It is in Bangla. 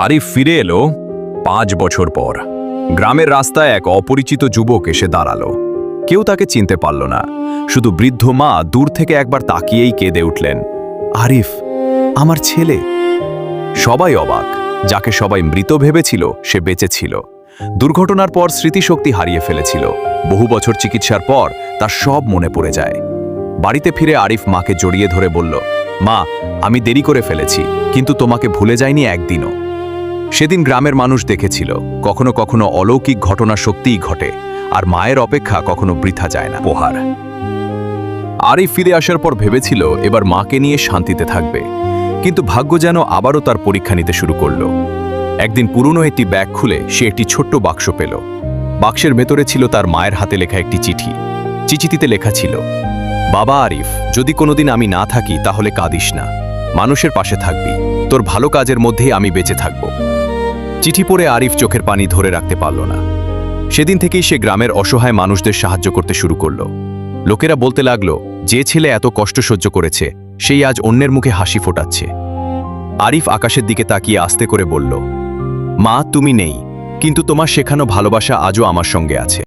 আরিফ ফিরে এলো 5 বছর পর। গ্রামের রাস্তায় এক অপরিচিত যুবক এসে দাঁড়ালো। কেউ তাকে চিনতে পারল না, শুধু বৃদ্ধ মা দূর থেকে একবার তাকিয়েই কেঁদে উঠলেন, আরিফ, আমার ছেলে। সবাই অবাক। যাকে সবাই মৃত ভেবেছিল সে বেঁচে ছিল। দুর্ঘটনার পর স্মৃতিশক্তি হারিয়ে ফেলেছিল। বহু বছর চিকিৎসার পর তার সব মনে পড়ে যায়। বাড়িতে ফিরে আরিফ মাকে জড়িয়ে ধরে বলল, মা, আমি দেরি করে ফেলেছি, কিন্তু তোমাকে ভুলে যাইনি একদিনও। সেদিন গ্রামের মানুষ দেখেছিল কখনো কখনো অলৌকিক ঘটনা সত্যিই ঘটে, আর মায়ের অপেক্ষা কখনো বৃথা যায় না। পোহার আরিফ ফিরে আসার পর ভেবেছিল এবার মাকে নিয়ে শান্তিতে থাকবে, কিন্তু ভাগ্য যেন আবারও তার পরীক্ষা নিতে শুরু করল। একদিন পুরনো একটি ব্যাগ খুলে সে একটি ছোট্ট বাক্স পেল। বাক্সের ভেতরে ছিল তার মায়ের হাতে লেখা একটি চিঠি। চিঠিতে লেখা ছিল, বাবা আরিফ, যদি কোনোদিন আমি না থাকি তাহলে কাঁদিস না, মানুষের পাশে থাকবি, তোর ভালো কাজের মধ্যেই আমি বেঁচে থাকব। চিঠি পড়ে আরিফ চোখের পানি ধরে রাখতে পারল না। সেদিন থেকেই সে গ্রামের অসহায় মানুষদের সাহায্য করতে শুরু করল। লোকেরা বলতে লাগলো, যে ছেলে এত কষ্ট সহ্য করেছে সেই আজ অন্যের মুখে হাসি ফোটাচ্ছে। আরিফ আকাশের দিকে তাকিয়ে আস্তে করে বলল, মা, তুমি নেই, কিন্তু তোমার শেখানো ভালোবাসা আজও আমার সঙ্গে আছে।